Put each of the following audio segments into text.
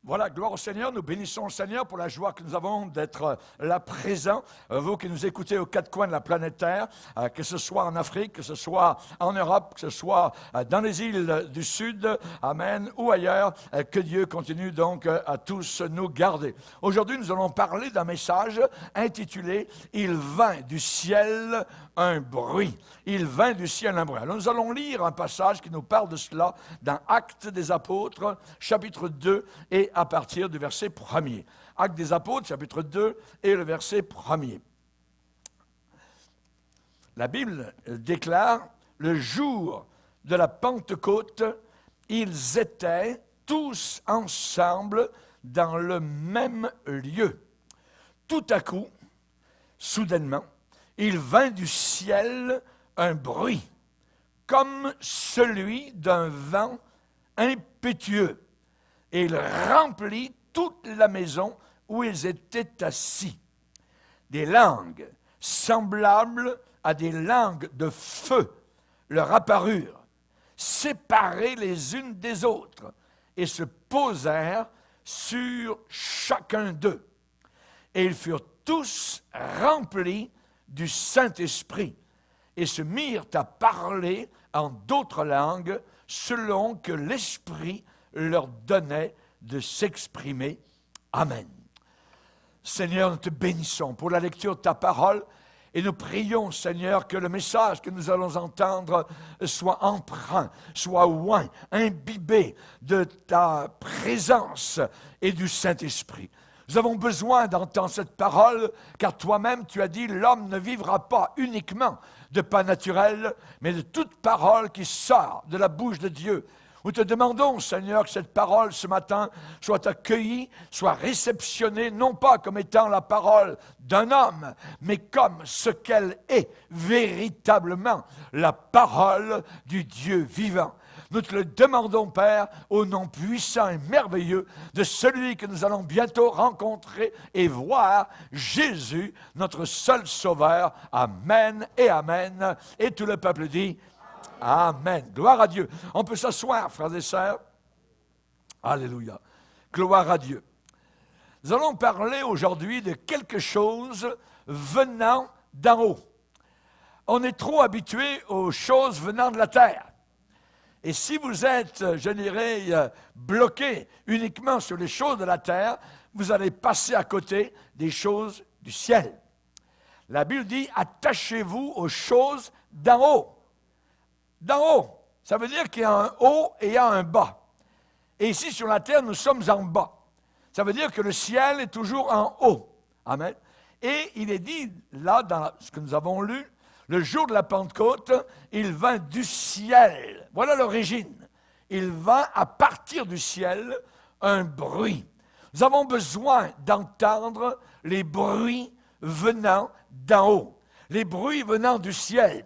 Voilà, gloire au Seigneur, nous bénissons le Seigneur pour la joie que nous avons d'être là présents. Vous qui nous écoutez aux quatre coins de la planète Terre, que ce soit en Afrique, que ce soit en Europe, que ce soit dans les îles du Sud, amen, ou ailleurs, que Dieu continue donc à tous nous garder. Aujourd'hui, nous allons parler d'un message intitulé « Il vint du ciel un bruit ». Il vint du ciel un bruit. Alors nous allons lire un passage qui nous parle de cela dans Actes des Apôtres, chapitre 2, et à partir du verset 1er. Actes des Apôtres, chapitre 2, et le verset 1er. La Bible déclare, le jour de la Pentecôte, ils étaient tous ensemble dans le même lieu. Tout à coup, soudainement, il vint du ciel un bruit, comme celui d'un vent impétueux, et il remplit toute la maison où ils étaient assis. Des langues semblables à des langues de feu leur apparurent, séparées les unes des autres, et se posèrent sur chacun d'eux. Et ils furent tous remplis du Saint-Esprit, et se mirent à parler en d'autres langues, selon que l'Esprit leur donnait de s'exprimer. Amen. Seigneur, nous te bénissons pour la lecture de ta parole et nous prions, Seigneur, que le message que nous allons entendre soit empreint, soit oint, imbibé de ta présence et du Saint-Esprit. Nous avons besoin d'entendre cette parole, car toi-même tu as dit, l'homme ne vivra pas uniquement de pain naturel, mais de toute parole qui sort de la bouche de Dieu. Nous te demandons, Seigneur, que cette parole ce matin soit accueillie, soit réceptionnée, non pas comme étant la parole d'un homme, mais comme ce qu'elle est véritablement, la parole du Dieu vivant. Nous te le demandons, Père, au nom puissant et merveilleux de celui que nous allons bientôt rencontrer et voir, Jésus, notre seul Sauveur. Amen et Amen. Et tout le peuple dit Amen. Gloire à Dieu. On peut s'asseoir, frères et sœurs. Alléluia. Gloire à Dieu. Nous allons parler aujourd'hui de quelque chose venant d'en haut. On est trop habitué aux choses venant de la terre. Et si vous êtes, je dirais, bloqué uniquement sur les choses de la terre, vous allez passer à côté des choses du ciel. La Bible dit, attachez-vous aux choses d'en haut. D'en haut, ça veut dire qu'il y a un haut et il y a un bas. Et ici, sur la terre, nous sommes en bas. Ça veut dire que le ciel est toujours en haut. Amen. Et il est dit, là, dans ce que nous avons lu, le jour de la Pentecôte, il vint du ciel. Voilà l'origine. Il vint à partir du ciel un bruit. Nous avons besoin d'entendre les bruits venant d'en haut, les bruits venant du ciel.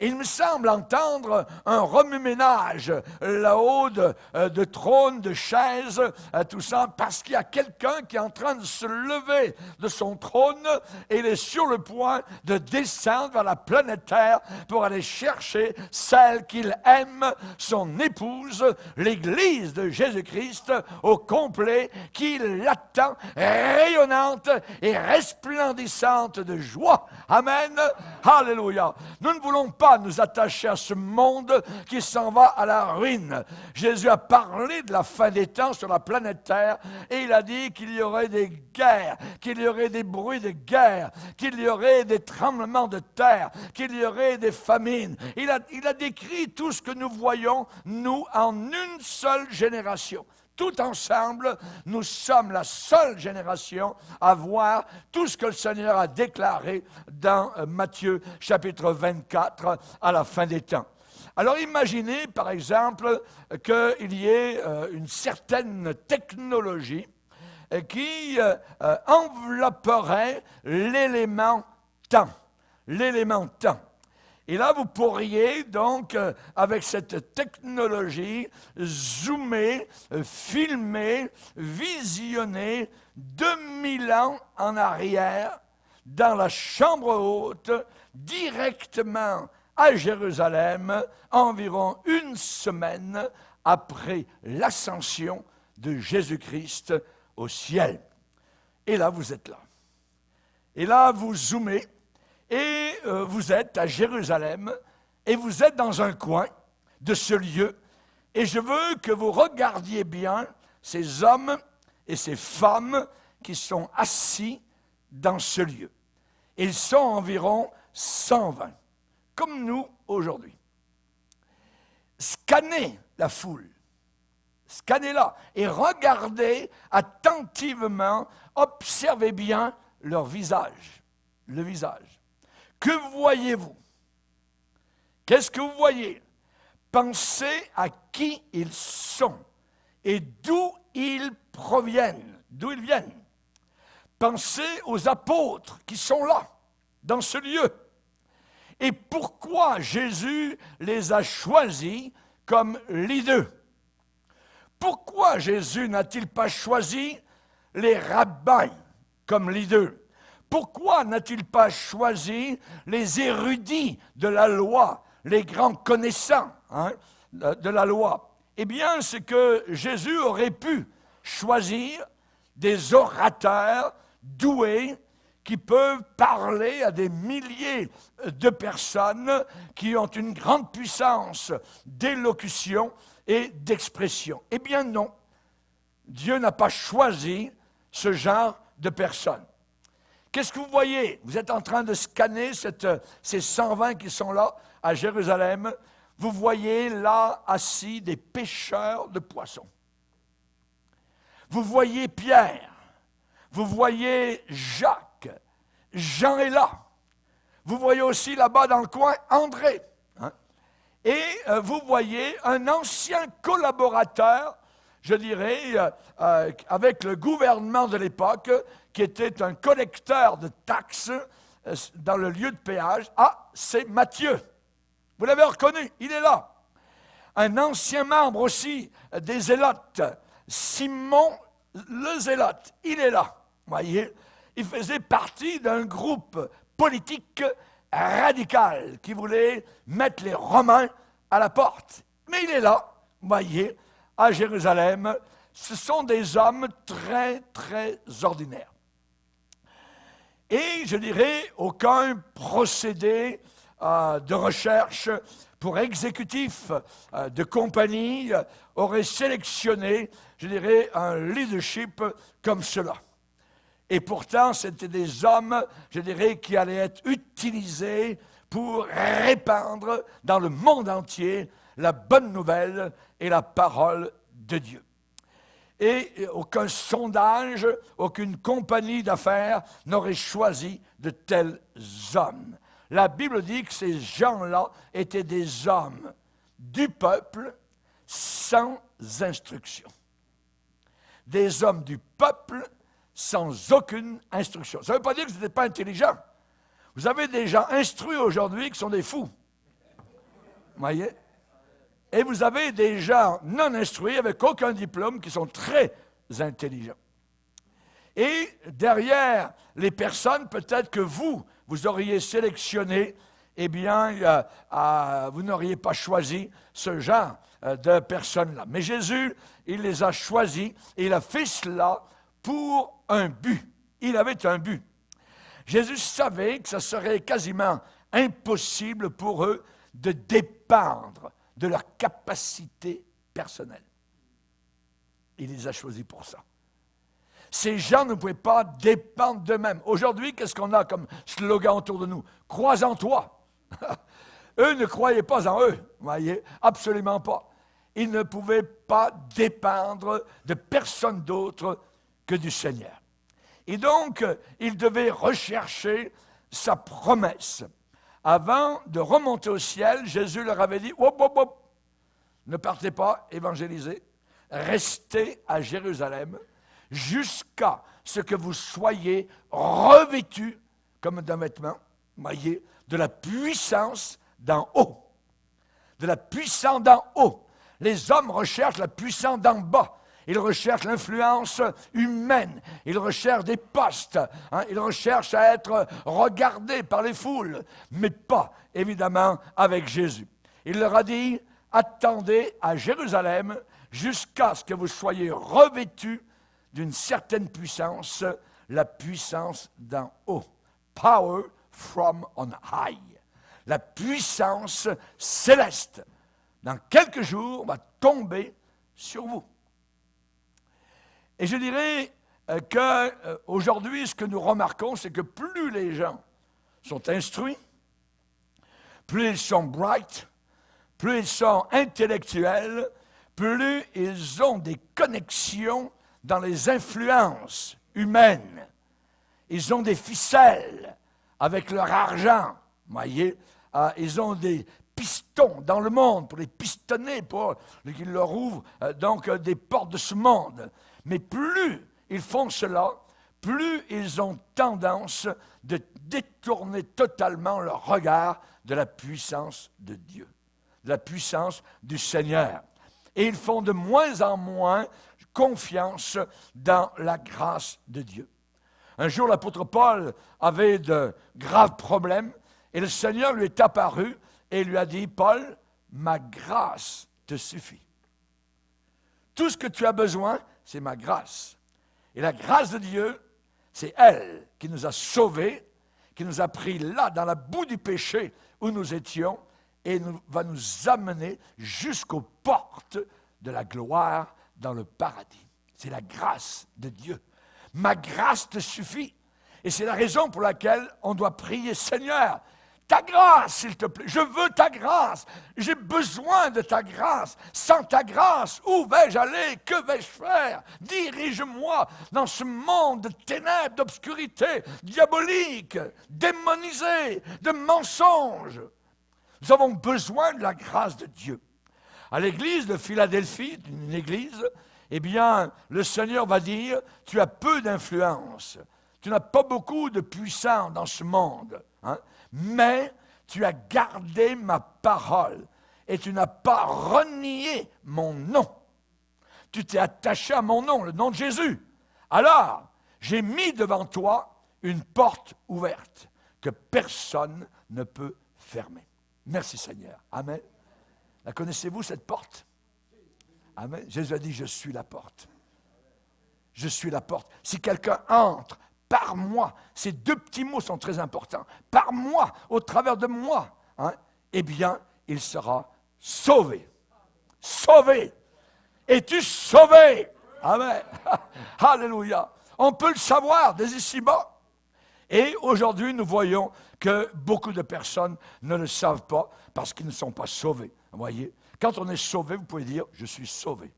Et il me semble entendre un remue-ménage là-haut de trônes, de chaises, tout ça, parce qu'il y a quelqu'un qui est en train de se lever de son trône et il est sur le point de descendre vers la planète Terre pour aller chercher celle qu'il aime, son épouse, l'Église de Jésus-Christ au complet, qui l'attend, rayonnante et resplendissante de joie. Amen. Alléluia. Nous ne voulons pas nous attacher à ce monde qui s'en va à la ruine. Jésus a parlé de la fin des temps sur la planète Terre et il a dit qu'il y aurait des guerres, qu'il y aurait des bruits de guerre, qu'il y aurait des tremblements de terre, qu'il y aurait des famines. Il a décrit tout ce que nous voyons, nous, en une seule génération. Tout ensemble, nous sommes la seule génération à voir tout ce que le Seigneur a déclaré dans Matthieu chapitre 24 à la fin des temps. Alors imaginez par exemple qu'il y ait une certaine technologie qui envelopperait l'élément temps. L'élément temps. Et là, vous pourriez donc, avec cette technologie, zoomer, filmer, visionner 2000 ans en arrière dans la chambre haute, directement à Jérusalem, environ une semaine après l'ascension de Jésus-Christ au ciel. Et là, vous êtes là. Et là, vous zoomez et vous êtes à Jérusalem et vous êtes dans un coin de ce lieu. Et je veux que vous regardiez bien ces hommes et ces femmes qui sont assis dans ce lieu. Ils sont environ 120, comme nous aujourd'hui. Scannez la foule, scannez-la et regardez attentivement, observez bien leur visage, le visage. Que voyez-vous? Qu'est-ce que vous voyez? Pensez à qui ils sont et d'où ils proviennent, d'où ils viennent. Pensez aux apôtres qui sont là, dans ce lieu. Et pourquoi Jésus les a choisis comme leaders? Pourquoi Jésus n'a-t-il pas choisi les rabbins comme leaders? Pourquoi n'a-t-il pas choisi les érudits de la loi, les grands connaissants de la loi? Eh bien, c'est que Jésus aurait pu choisir des orateurs doués qui peuvent parler à des milliers de personnes qui ont une grande puissance d'élocution et d'expression. Eh bien non, Dieu n'a pas choisi ce genre de personnes. Qu'est-ce que vous voyez? Vous êtes en train de scanner ces 120 qui sont là à Jérusalem. Vous voyez là assis des pêcheurs de poissons. Vous voyez Pierre. Vous voyez Jacques. Jean est là. Vous voyez aussi là-bas dans le coin André. Et vous voyez un ancien collaborateur, je dirais, avec le gouvernement de l'époque, qui était un collecteur de taxes dans le lieu de péage. Ah, c'est Matthieu. Vous l'avez reconnu, il est là. Un ancien membre aussi des Zélotes, Simon le Zélote, il est là. Vous voyez, il faisait partie d'un groupe politique radical qui voulait mettre les Romains à la porte. Mais il est là, vous voyez, à Jérusalem. Ce sont des hommes très, très ordinaires. Et je dirais, aucun procédé de recherche pour exécutif de compagnie aurait sélectionné, je dirais, un leadership comme cela. Et pourtant, c'était des hommes, je dirais, qui allaient être utilisés pour répandre dans le monde entier la bonne nouvelle et la parole de Dieu. Et aucun sondage, aucune compagnie d'affaires n'aurait choisi de tels hommes. La Bible dit que ces gens-là étaient des hommes du peuple sans instruction. Des hommes du peuple sans aucune instruction. Ça ne veut pas dire que ce n'était pas intelligent. Vous avez des gens instruits aujourd'hui qui sont des fous. Vous voyez? Et vous avez des gens non instruits avec aucun diplôme qui sont très intelligents. Et derrière les personnes, peut-être que vous auriez sélectionné, eh bien, vous n'auriez pas choisi ce genre de personnes-là. Mais Jésus, il les a choisis et il a fait cela pour un but. Il avait un but. Jésus savait que ce serait quasiment impossible pour eux de dépendre de leur capacité personnelle. Il les a choisis pour ça. Ces gens ne pouvaient pas dépendre d'eux-mêmes. Aujourd'hui, qu'est-ce qu'on a comme slogan autour de nous? Crois en toi. Eux ne croyaient pas en eux, vous voyez, absolument pas. Ils ne pouvaient pas dépendre de personne d'autre que du Seigneur. Et donc, ils devaient rechercher sa promesse. Avant de remonter au ciel, Jésus leur avait dit, hop, hop, hop, ne partez pas évangéliser, restez à Jérusalem jusqu'à ce que vous soyez revêtus comme d'un vêtement, voyez, de la puissance d'en haut. De la puissance d'en haut. Les hommes recherchent la puissance d'en bas. Ils recherchent l'influence humaine. Ils recherchent des postes. Ils recherchent à être regardés par les foules. Mais pas, évidemment, avec Jésus. Il leur a dit, attendez à Jérusalem jusqu'à ce que vous soyez revêtus d'une certaine puissance, la puissance d'en haut. Power from on high. La puissance céleste, dans quelques jours, va tomber sur vous. Et je dirais qu'aujourd'hui, ce que nous remarquons, c'est que plus les gens sont instruits, plus ils sont bright, plus ils sont intellectuels, plus ils ont des connexions dans les influences humaines. Ils ont des ficelles avec leur argent, voyez. Ils ont des pistons dans le monde pour les pistonner, pour qu'ils leur ouvrent donc des portes de ce monde. Mais plus ils font cela, plus ils ont tendance de détourner totalement leur regard de la puissance de Dieu, de la puissance du Seigneur. Et ils font de moins en moins confiance dans la grâce de Dieu. Un jour, l'apôtre Paul avait de graves problèmes et le Seigneur lui est apparu et lui a dit, « Paul, ma grâce te suffit. Tout ce que tu as besoin, c'est ma grâce. » Et la grâce de Dieu, c'est elle qui nous a sauvés, qui nous a pris là, dans la boue du péché où nous étions, et va nous amener jusqu'aux portes de la gloire dans le paradis. C'est la grâce de Dieu. Ma grâce te suffit. Et c'est la raison pour laquelle on doit prier, Seigneur, ta grâce, s'il te plaît. Je veux ta grâce. J'ai besoin de ta grâce. Sans ta grâce, où vais-je aller? Que vais-je faire? Dirige-moi dans ce monde de ténèbres, d'obscurité, diabolique, démonisé, de mensonges. Nous avons besoin de la grâce de Dieu. À l'église de Philadelphie, une église, eh bien, le Seigneur va dire, tu as peu d'influence. Tu n'as pas beaucoup de puissance dans ce monde. Hein? Mais tu as gardé ma parole et tu n'as pas renié mon nom. Tu t'es attaché à mon nom, le nom de Jésus. Alors, j'ai mis devant toi une porte ouverte que personne ne peut fermer. Merci Seigneur. Amen. La connaissez-vous cette porte? Amen. Jésus a dit, je suis la porte. Je suis la porte. Si quelqu'un entre par moi, ces deux petits mots sont très importants, par moi, au travers de moi, hein, eh bien, il sera sauvé. Sauvé. Es-tu sauvé? Amen. Alléluia. On peut le savoir dès ici-bas. Et aujourd'hui, nous voyons que beaucoup de personnes ne le savent pas parce qu'ils ne sont pas sauvés. Vous voyez? Quand on est sauvé, vous pouvez dire, je suis sauvé.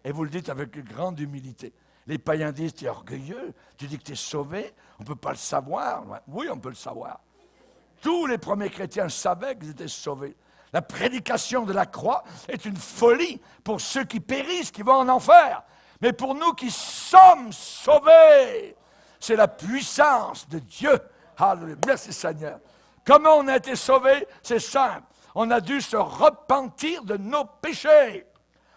Et vous le dites avec grande humilité. Les païens disent, tu es orgueilleux, tu dis que tu es sauvé, on ne peut pas le savoir. Oui, on peut le savoir. Tous les premiers chrétiens savaient qu'ils étaient sauvés. La prédication de la croix est une folie pour ceux qui périssent, qui vont en enfer. Mais pour nous qui sommes sauvés, c'est la puissance de Dieu. Alléluia. Merci Seigneur. Comment on a été sauvés? C'est simple. On a dû se repentir de nos péchés.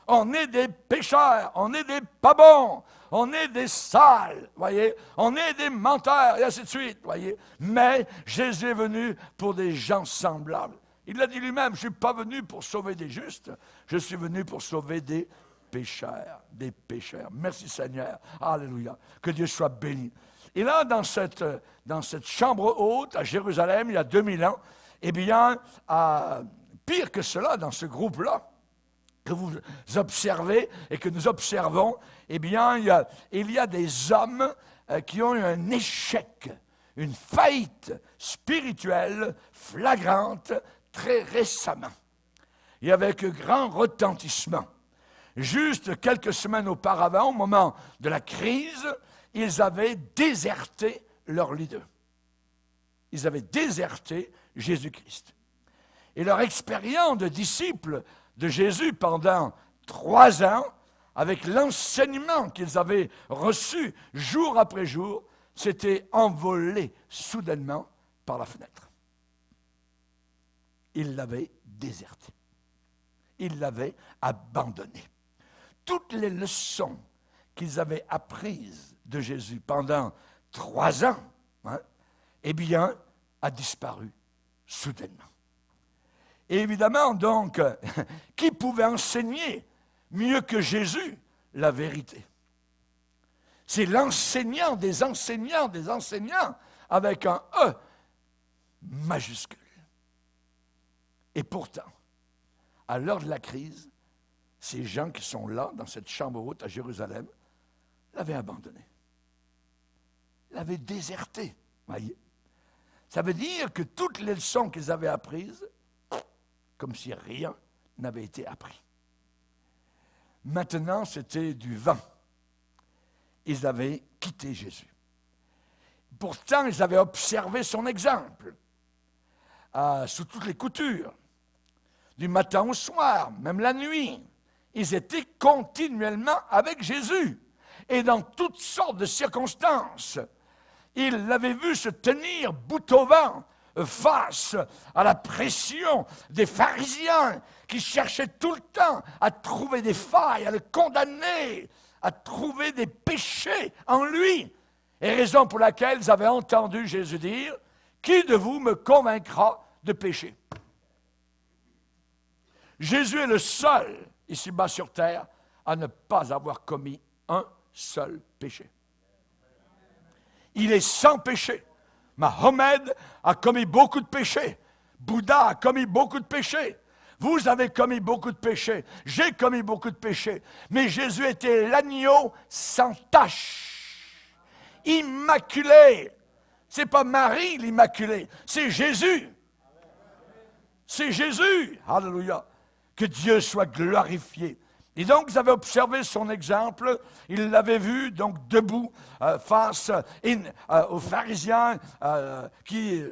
On est des pécheurs, on est des pas bons, on est des sales, voyez, on est des menteurs, et ainsi de suite, voyez. Mais Jésus est venu pour des gens semblables. Il l'a dit lui-même, je ne suis pas venu pour sauver des justes, je suis venu pour sauver des pécheurs, des pécheurs. Merci Seigneur, alléluia, que Dieu soit béni. Et là, dans cette chambre haute à Jérusalem, il y a 2000 ans, eh bien, pire que cela, dans ce groupe-là, que vous observez et que nous observons, eh bien, il y a des hommes qui ont eu un échec, une faillite spirituelle flagrante très récemment et avec grand retentissement. Juste quelques semaines auparavant, au moment de la crise, ils avaient déserté leur leader. Ils avaient déserté Jésus-Christ. Et leur expérience de disciples de Jésus pendant 3 ans, avec l'enseignement qu'ils avaient reçu jour après jour, s'était envolé soudainement par la fenêtre. Ils l'avaient déserté. Ils l'avaient abandonné. Toutes les leçons qu'ils avaient apprises de Jésus pendant 3 ans, hein, eh bien, a disparu soudainement. Et évidemment, donc, qui pouvait enseigner mieux que Jésus, la vérité. C'est l'enseignant des enseignants des enseignants avec un E majuscule. Et pourtant, à l'heure de la crise, ces gens qui sont là, dans cette chambre haute à Jérusalem, l'avaient abandonné. L'avaient déserté. Voyez? Ça veut dire que toutes les leçons qu'ils avaient apprises, comme si rien n'avait été appris. Maintenant, c'était du vent. Ils avaient quitté Jésus. Pourtant, ils avaient observé son exemple, sous toutes les coutures, du matin au soir, même la nuit. Ils étaient continuellement avec Jésus, et dans toutes sortes de circonstances. Ils l'avaient vu se tenir bout au vent, face à la pression des pharisiens qui cherchaient tout le temps à trouver des failles, à le condamner, à trouver des péchés en lui. Et raison pour laquelle ils avaient entendu Jésus dire « Qui de vous me convaincra de péché ?» Jésus est le seul, ici-bas sur terre, à ne pas avoir commis un seul péché. Il est sans péché. Mahomet a commis beaucoup de péchés. Bouddha a commis beaucoup de péchés. Vous avez commis beaucoup de péchés. J'ai commis beaucoup de péchés. Mais Jésus était l'agneau sans tache, immaculé. Ce n'est pas Marie l'immaculée, c'est Jésus. C'est Jésus. Alléluia. Que Dieu soit glorifié. Et donc, vous avez observé son exemple, il l'avait vu donc debout face aux pharisiens qui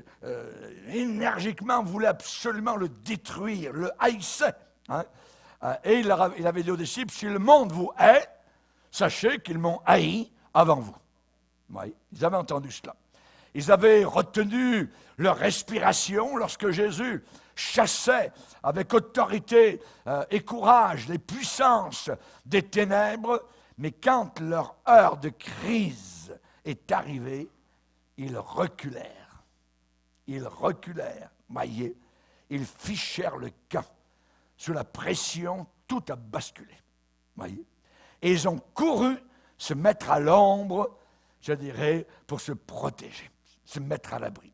énergiquement voulaient absolument le détruire, le haïssaient. Hein. Et il avait dit aux disciples, si le monde vous hait, sachez qu'ils m'ont haï avant vous. Oui, ils avaient entendu cela. Ils avaient retenu leur respiration lorsque Jésus chassait avec autorité et courage les puissances des ténèbres, mais quand leur heure de crise est arrivée, ils reculèrent. Ils reculèrent, voyez, ils fichèrent le camp. Sous la pression, tout a basculé, voyez. Et ils ont couru se mettre à l'ombre, je dirais, pour se protéger, se mettre à l'abri.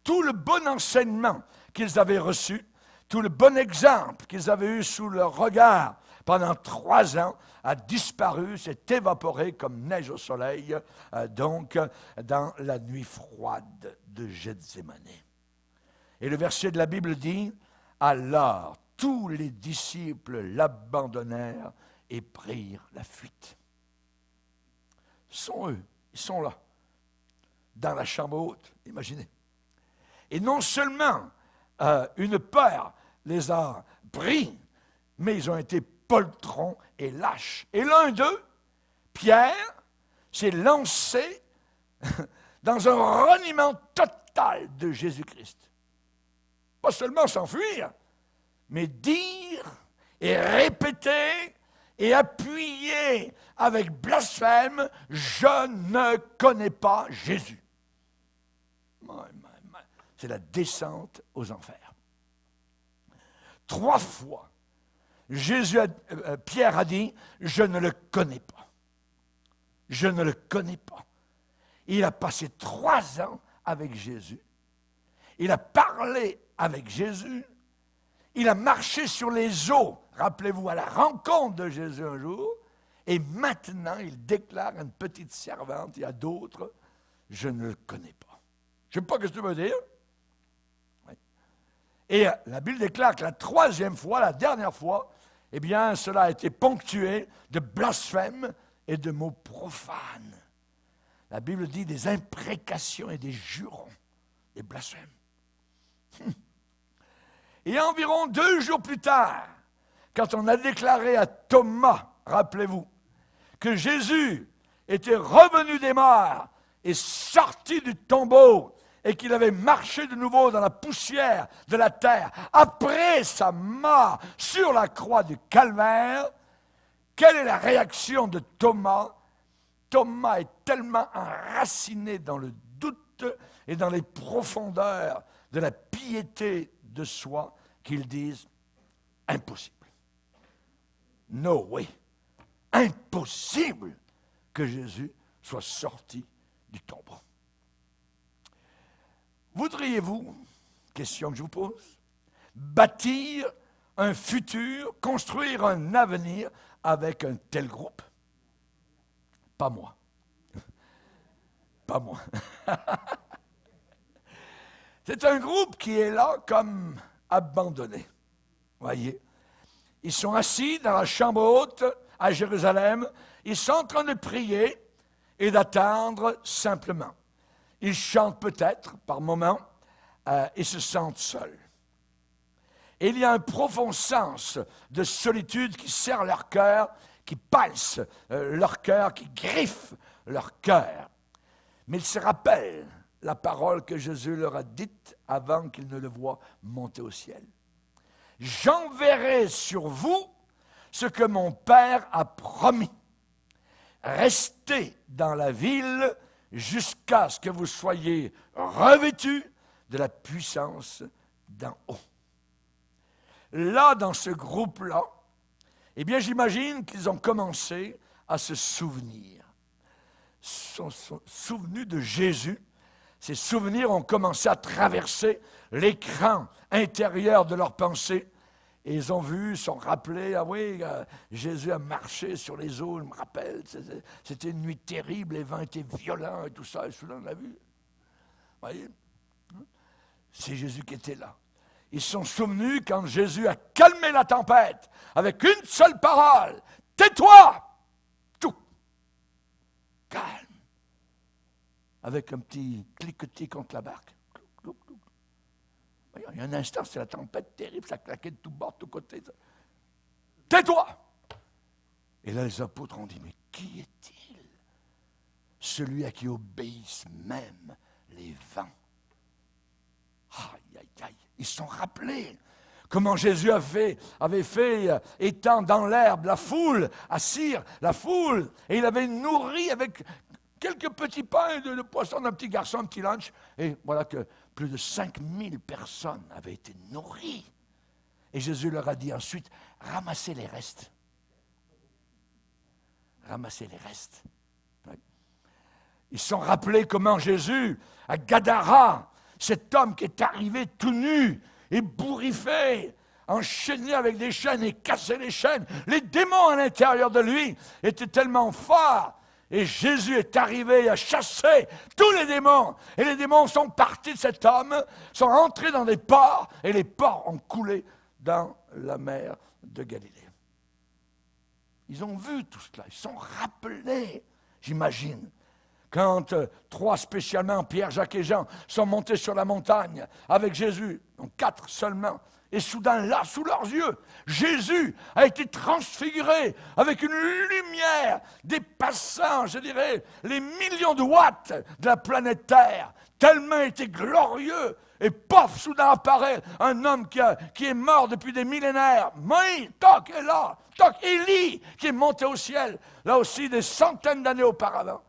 Tout le bon enseignement qu'ils avaient reçu, tout le bon exemple qu'ils avaient eu sous leur regard pendant 3 ans a disparu, s'est évaporé comme neige au soleil, donc dans la nuit froide de Gethsémane. Et le verset de la Bible dit, « Alors tous les disciples l'abandonnèrent et prirent la fuite. » Ce sont eux, ils sont là, dans la chambre haute, imaginez. Et non seulement une peur les a pris, mais ils ont été poltrons et lâches. Et l'un d'eux, Pierre, s'est lancé dans un reniement total de Jésus-Christ. Pas seulement s'enfuir, mais dire et répéter et appuyer avec blasphème, je ne connais pas Jésus. C'est la descente aux enfers. 3 fois, Pierre a dit, je ne le connais pas. Je ne le connais pas. Il a passé 3 ans avec Jésus. Il a parlé avec Jésus. Il a marché sur les eaux, rappelez-vous, à la rencontre de Jésus un jour. Et maintenant, il déclare à une petite servante et à d'autres, je ne le connais pas. Je ne sais pas ce que tu veux dire. Oui. Et la Bible déclare que la 3e fois, la dernière fois, eh bien, cela a été ponctué de blasphèmes et de mots profanes. La Bible dit des imprécations et des jurons, des blasphèmes. Et environ 2 jours plus tard, quand on a déclaré à Thomas, rappelez-vous, que Jésus était revenu des morts et sorti du tombeau et qu'il avait marché de nouveau dans la poussière de la terre après sa mort sur la croix du Calvaire, quelle est la réaction de Thomas? Thomas est tellement enraciné dans le doute et dans les profondeurs de la piété de soi qu'ils disent impossible. No way. Impossible que Jésus soit sorti du tombeau. Voudriez-vous, question que je vous pose, bâtir un futur, construire un avenir avec un tel groupe? Pas moi. Pas moi. C'est un groupe qui est là comme abandonné. Voyez, ils sont assis dans la chambre haute à Jérusalem, ils sont en train de prier et d'attendre simplement. Ils chantent peut-être par moments et se sentent seuls. Et il y a un profond sens de solitude qui serre leur cœur, qui palse leur cœur, qui griffe leur cœur. Mais ils se rappellent la parole que Jésus leur a dite avant qu'ils ne le voient monter au ciel. J'enverrai sur vous ce que mon Père a promis. Restez dans la ville jusqu'à ce que vous soyez revêtus de la puissance d'en haut. Là, dans ce groupe-là, eh bien, j'imagine qu'ils ont commencé à se souvenir. Ils sont souvenus de Jésus. Ces souvenirs ont commencé à traverser l'écran intérieur de leur pensée. Et ils ont vu, sont rappelés, ah oui, Jésus a marché sur les eaux, je me rappelle, c'était une nuit terrible, les vents étaient violents et tout ça, et soudain on l'a vu. Vous voyez, c'est Jésus qui était là. Ils se sont souvenus quand Jésus a calmé la tempête avec une seule parole, tais-toi, tout, calme, avec un petit cliquetis contre la barque. Il y a un instant, c'est la tempête terrible, ça claquait de tous bords, de tous côtés. Tais-toi! Et là, les apôtres ont dit, mais qui est-il? Celui à qui obéissent même les vents. Aïe, aïe, aïe. Ils se sont rappelés comment Jésus avait fait étendre dans l'herbe la foule, assire la foule, et il avait nourri avec quelques petits pains de poisson d'un petit garçon, un petit lunch, et voilà que plus de 5000 personnes avaient été nourries. Et Jésus leur a dit ensuite, ramassez les restes. Ramassez les restes. Oui. Ils se sont rappelés comment Jésus, à Gadara, cet homme qui est arrivé tout nu, ébouriffé, enchaîné avec des chaînes et cassé les chaînes, les démons à l'intérieur de lui étaient tellement forts. Et Jésus est arrivé à chasser tous les démons. Et les démons sont partis de cet homme, sont entrés dans des ports, et les ports ont coulé dans la mer de Galilée. Ils ont vu tout cela, ils sont rappelés, j'imagine, quand trois spécialement, Pierre, Jacques et Jean, sont montés sur la montagne avec Jésus, donc 4 seulement. Et soudain, là, sous leurs yeux, Jésus a été transfiguré avec une lumière dépassant, je dirais, les millions de watts de la planète Terre, tellement il était glorieux. Et pof, soudain apparaît un homme qui est mort depuis des millénaires. Moïse, toc, est là. Toc, Élie, qui est monté au ciel, là aussi des centaines d'années auparavant.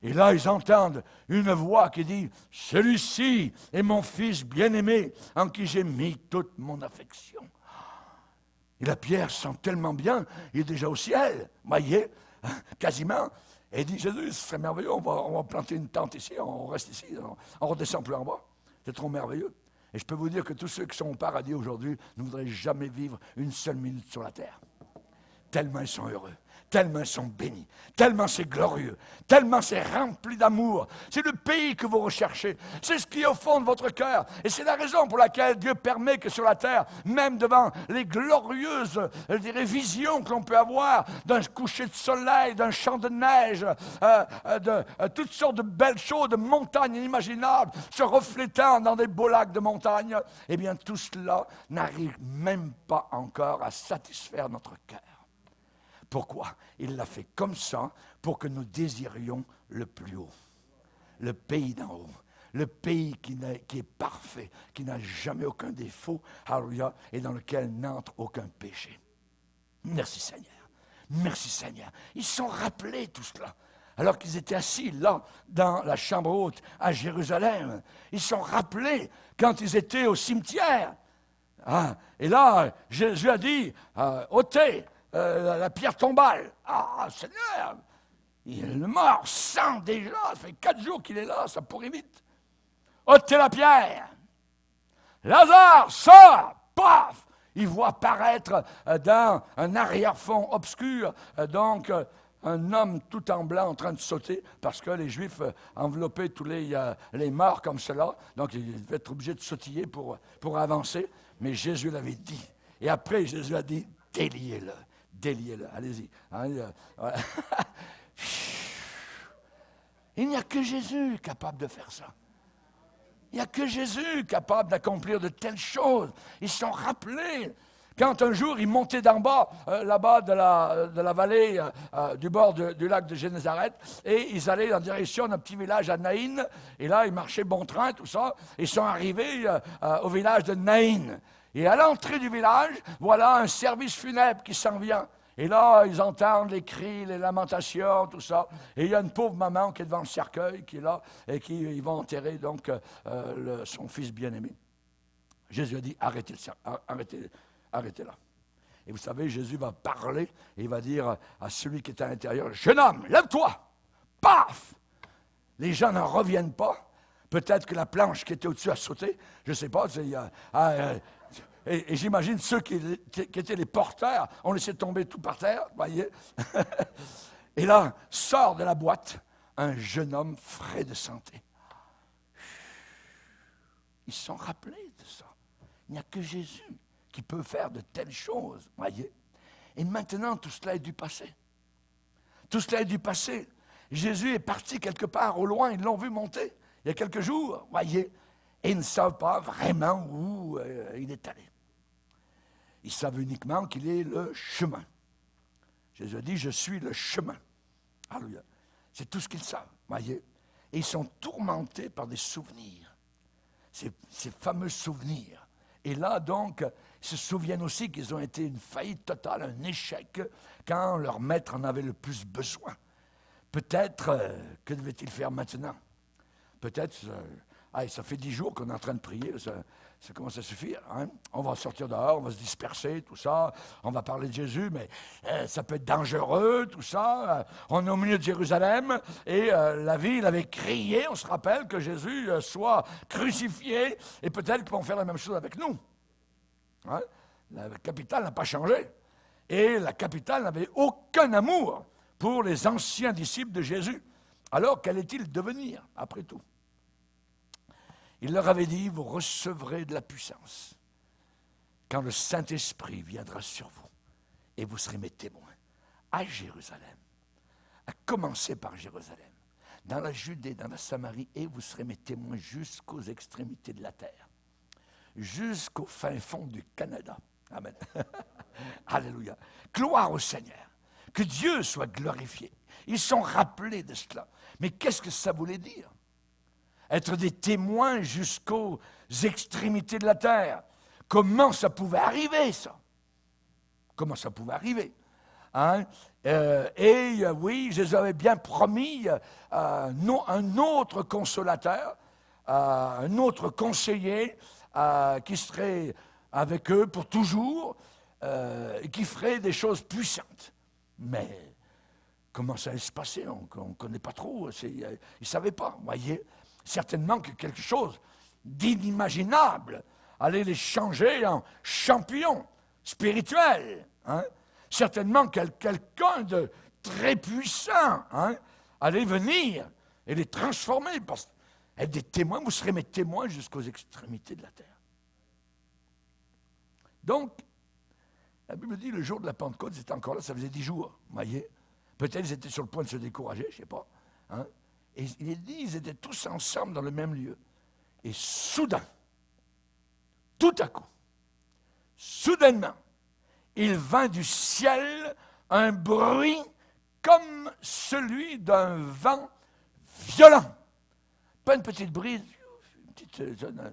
Et là, ils entendent une voix qui dit « Celui-ci est mon fils bien-aimé, en qui j'ai mis toute mon affection. » Et la Pierre sent tellement bien, il est déjà au ciel, voyez, quasiment. Et il dit « Jésus, ce serait merveilleux, on va planter une tente ici, on reste ici, on redescend plus en bas. C'est trop merveilleux. » Et je peux vous dire que tous ceux qui sont au paradis aujourd'hui ne voudraient jamais vivre une seule minute sur la terre. Tellement ils sont heureux. Tellement ils sont bénis, tellement c'est glorieux, tellement c'est rempli d'amour. C'est le pays que vous recherchez, c'est ce qui est au fond de votre cœur. Et c'est la raison pour laquelle Dieu permet que sur la terre, même devant les glorieuses visions que l'on peut avoir, d'un coucher de soleil, d'un champ de neige, de toutes sortes de belles choses, de montagnes inimaginables, se reflétant dans des beaux lacs de montagne, eh bien tout cela n'arrive même pas encore à satisfaire notre cœur. Pourquoi? Il l'a fait comme ça pour que nous désirions le plus haut, le pays d'en haut, le pays qui est parfait, qui n'a jamais aucun défaut, alléluia, et dans lequel n'entre aucun péché. Merci Seigneur, merci Seigneur. Ils se sont rappelés tout cela, alors qu'ils étaient assis là, dans la chambre haute à Jérusalem. Ils se sont rappelés quand ils étaient au cimetière. Ah, et là, Jésus a dit, ôtez la pierre tombale. Ah, Seigneur, il est mort, sang déjà, ça fait 4 jours qu'il est là, ça pourrit vite. Ôtez la pierre. Lazare, sort, paf! Il voit apparaître dans un arrière-fond obscur, un homme tout en blanc en train de sauter, parce que les Juifs enveloppaient tous les morts comme cela, donc ils devaient être obligés de sautiller pour avancer, mais Jésus l'avait dit. Et après, Jésus a dit, déliez-le, allez-y. Il n'y a que Jésus capable de faire ça. Il n'y a que Jésus capable d'accomplir de telles choses. Ils se sont rappelés. Quand un jour, ils montaient d'en bas, là-bas de la vallée, du bord du lac de Génézareth, et ils allaient en direction d'un petit village à Naïn, et là, ils marchaient bon train, tout ça, et ils sont arrivés au village de Naïn. Et à l'entrée du village, voilà un service funèbre qui s'en vient. Et là, ils entendent les cris, les lamentations, tout ça. Et il y a une pauvre maman qui est devant le cercueil, qui est là, et qui va enterrer donc son fils bien-aimé. Jésus a dit, arrêtez là. Et vous savez, Jésus va parler, et il va dire à celui qui est à l'intérieur, jeune homme, lève-toi! Paf! Les gens n'en reviennent pas. Peut-être que la planche qui était au-dessus a sauté. Je ne sais pas. Et j'imagine ceux qui étaient les porteurs ont laissé tomber tout par terre, voyez. Et là, sort de la boîte un jeune homme frais de santé. Ils se sont rappelés de ça. Il n'y a que Jésus qui peut faire de telles choses, voyez. Et maintenant, tout cela est du passé. Tout cela est du passé. Jésus est parti quelque part au loin, ils l'ont vu monter il y a quelques jours, voyez. Et ils ne savent pas vraiment où il est allé. Ils savent uniquement qu'il est le chemin. Jésus a dit, je suis le chemin. Alléluia. C'est tout ce qu'ils savent, voyez. Et ils sont tourmentés par des souvenirs. Ces fameux souvenirs. Et là, donc, ils se souviennent aussi qu'ils ont été une faillite totale, un échec, quand leur maître en avait le plus besoin. Peut-être, que devait-il faire maintenant? Peut-être, ça fait 10 jours qu'on est en train de prier, ça commence à suffire. Hein? On va sortir dehors, on va se disperser, tout ça. On va parler de Jésus, mais ça peut être dangereux, tout ça. On est au milieu de Jérusalem et la ville avait crié, on se rappelle, que Jésus soit crucifié. Et peut-être qu'ils vont faire la même chose avec nous. Hein? La capitale n'a pas changé. Et la capitale n'avait aucun amour pour les anciens disciples de Jésus. Alors, qu'allait-il devenir, après tout? Il leur avait dit, vous recevrez de la puissance quand le Saint-Esprit viendra sur vous et vous serez mes témoins à Jérusalem, à commencer par Jérusalem, dans la Judée, dans la Samarie, et vous serez mes témoins jusqu'aux extrémités de la terre, jusqu'au fin fond du Canada. Amen. Alléluia. Gloire au Seigneur. Que Dieu soit glorifié. Ils sont rappelés de cela. Mais qu'est-ce que ça voulait dire? Être des témoins jusqu'aux extrémités de la terre. Comment ça pouvait arriver, ça? Comment ça pouvait arriver? Hein? Oui, Jésus avait bien promis un autre consolateur, un autre conseiller qui serait avec eux pour toujours et qui ferait des choses puissantes. Mais comment ça allait se passer? On ne connaît pas trop. Ils ne savaient pas, voyez. Certainement que quelque chose d'inimaginable allait les changer en champions spirituels. Hein? Certainement quelqu'un de très puissant allait venir et les transformer. Parce qu'être des témoins, vous serez mes témoins jusqu'aux extrémités de la terre. Donc, la Bible dit, le jour de la Pentecôte, ils étaient encore là, ça faisait 10 jours, vous voyez. Peut-être ils étaient sur le point de se décourager, je ne sais pas. Hein? Et il dit, ils étaient tous ensemble dans le même lieu. Et soudain, tout à coup, soudainement, il vint du ciel un bruit comme celui d'un vent violent. Pas une petite brise,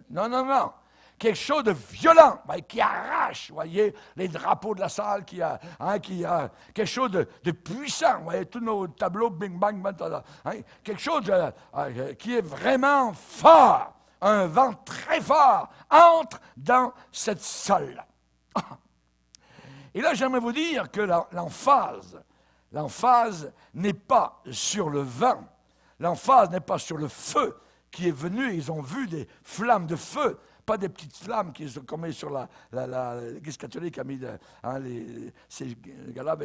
non. Quelque chose de violent, qui arrache, voyez, les drapeaux de la salle, qui a quelque chose de puissant, voyez, tous nos tableaux, bing, bang, quelque chose qui est vraiment fort, un vent très fort entre dans cette salle-là. Et là, j'aimerais vous dire que l'emphase n'est pas sur le vent, l'emphase n'est pas sur le feu qui est venu. Ils ont vu des flammes de feu, pas des petites flammes qu'on met sur l'Église catholique a mis, ces gars-là,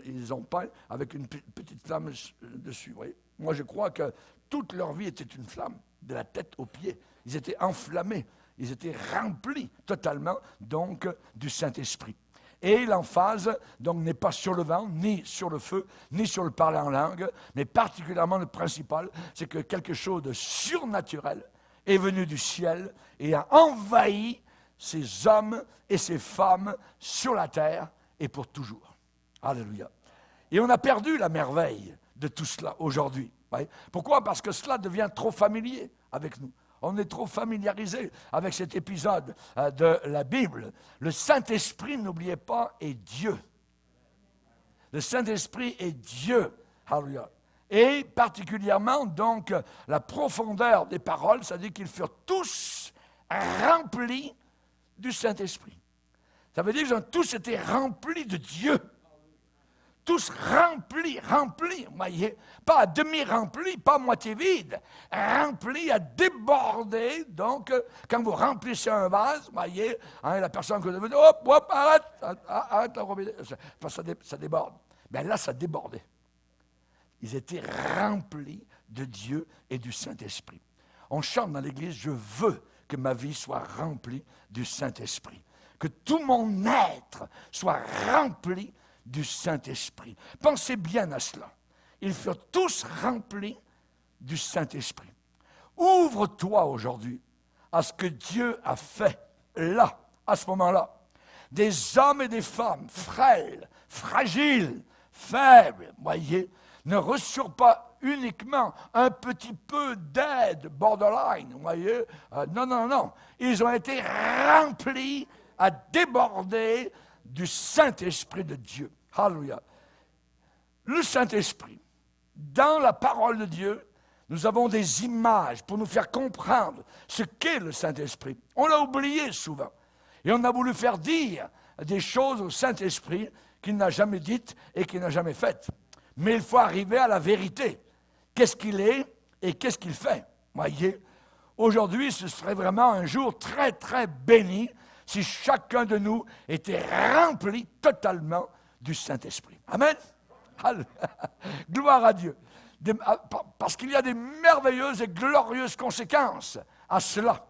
ils ont peint avec une petite flamme dessus. Vous voyez. Moi, je crois que toute leur vie était une flamme, de la tête aux pieds. Ils étaient enflammés, ils étaient remplis totalement, donc, du Saint-Esprit. Et l'emphase, donc, n'est pas sur le vent, ni sur le feu, ni sur le parler en langue, mais particulièrement le principal, c'est que quelque chose de surnaturel est venu du ciel et a envahi ces hommes et ces femmes sur la terre et pour toujours. Alléluia. Et on a perdu la merveille de tout cela aujourd'hui. Pourquoi? Parce que cela devient trop familier avec nous. On est trop familiarisé avec cet épisode de la Bible. Le Saint-Esprit, n'oubliez pas, est Dieu. Le Saint-Esprit est Dieu. Alléluia. Et particulièrement, donc, la profondeur des paroles, c'est-à-dire qu'ils furent tous remplis du Saint-Esprit. Ça veut dire qu'ils ont tous été remplis de Dieu. Tous remplis, voyez, pas à demi-remplis, pas à moitié vide, remplis à déborder. Donc, quand vous remplissez un vase, voyez, la personne que vous avez dit, hop, arrête la robinet, ça déborde. Bien là, ça débordait. Ils étaient remplis de Dieu et du Saint-Esprit. On chante dans l'Église, je veux que ma vie soit remplie du Saint-Esprit. Que tout mon être soit rempli du Saint-Esprit. Pensez bien à cela. Ils furent tous remplis du Saint-Esprit. Ouvre-toi aujourd'hui à ce que Dieu a fait là, à ce moment-là. Des hommes et des femmes frêles, fragiles, faibles, voyez, ne reçurent pas uniquement un petit peu d'aide borderline, voyez. Non. Ils ont été remplis à déborder du Saint-Esprit de Dieu. Alléluia. Le Saint-Esprit, dans la parole de Dieu, nous avons des images pour nous faire comprendre ce qu'est le Saint-Esprit. On l'a oublié souvent. Et on a voulu faire dire des choses au Saint-Esprit qu'il n'a jamais dites et qu'il n'a jamais faites. Mais il faut arriver à la vérité. Qu'est-ce qu'il est et qu'est-ce qu'il fait? Voyez, aujourd'hui, ce serait vraiment un jour très, très béni si chacun de nous était rempli totalement du Saint-Esprit. Amen? Gloire à Dieu. Parce qu'il y a des merveilleuses et glorieuses conséquences à cela.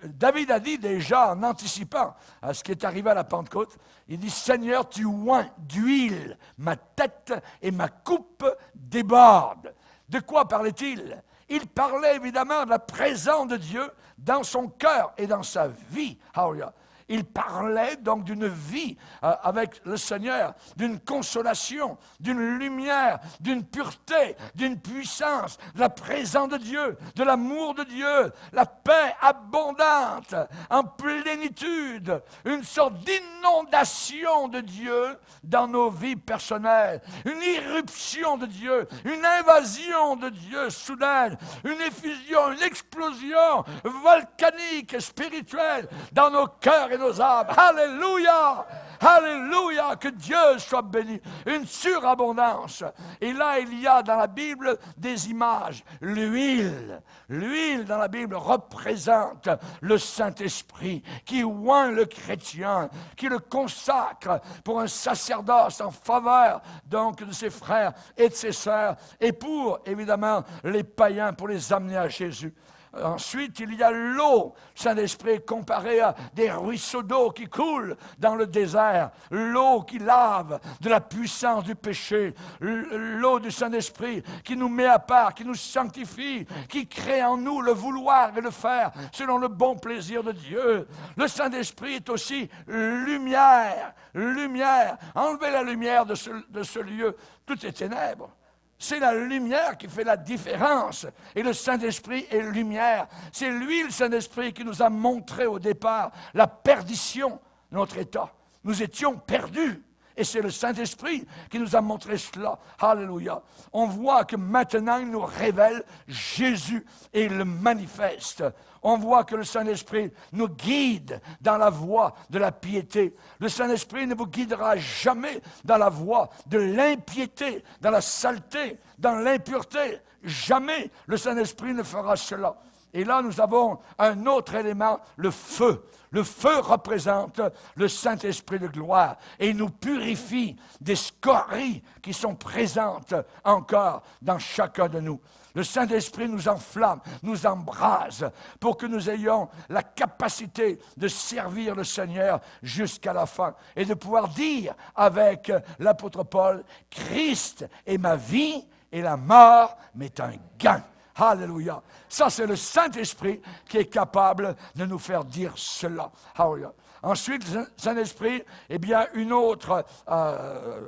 David a dit déjà, en anticipant ce qui est arrivé à la Pentecôte, il dit, « Seigneur, tu oins d'huile ma tête et ma coupe déborde. » De quoi parlait-il? Il parlait évidemment de la présence de Dieu dans son cœur et dans sa vie. Hallelujah. Il parlait donc d'une vie avec le Seigneur, d'une consolation, d'une lumière, d'une pureté, d'une puissance, de la présence de Dieu, de l'amour de Dieu, la paix abondante, en plénitude, une sorte d'inondation de Dieu dans nos vies personnelles, une irruption de Dieu, une invasion de Dieu soudaine, une effusion, une explosion volcanique et spirituelle dans nos cœurs et nos âmes. Alléluia! Alléluia! Que Dieu soit béni. Une surabondance. Et là, il y a dans la Bible des images. L'huile. L'huile dans la Bible représente le Saint-Esprit qui oint le chrétien, qui le consacre pour un sacerdoce en faveur donc de ses frères et de ses sœurs et pour, évidemment, les païens, pour les amener à Jésus. Ensuite, il y a l'eau. Le Saint-Esprit est comparé à des ruisseaux d'eau qui coulent dans le désert. L'eau qui lave de la puissance du péché. L'eau du Saint-Esprit qui nous met à part, qui nous sanctifie, qui crée en nous le vouloir et le faire selon le bon plaisir de Dieu. Le Saint-Esprit est aussi lumière. Lumière. Enlevez la lumière de ce lieu. Tout est ténèbres. C'est la lumière qui fait la différence. Et le Saint-Esprit est lumière. C'est lui, le Saint-Esprit, qui nous a montré au départ la perdition de notre état. Nous étions perdus. Et c'est le Saint-Esprit qui nous a montré cela. Alléluia. On voit que maintenant, il nous révèle Jésus et il le manifeste. On voit que le Saint-Esprit nous guide dans la voie de la piété. Le Saint-Esprit ne vous guidera jamais dans la voie de l'impiété, dans la saleté, dans l'impureté. Jamais le Saint-Esprit ne fera cela. Et là, nous avons un autre élément, le feu. Le feu représente le Saint-Esprit de gloire et nous purifie des scories qui sont présentes encore dans chacun de nous. Le Saint-Esprit nous enflamme, nous embrase pour que nous ayons la capacité de servir le Seigneur jusqu'à la fin et de pouvoir dire avec l'apôtre Paul, « Christ est ma vie et la mort m'est un gain. » Alléluia. Ça, c'est le Saint-Esprit qui est capable de nous faire dire cela. Alléluia. Ensuite, le Saint-Esprit, eh bien, une autre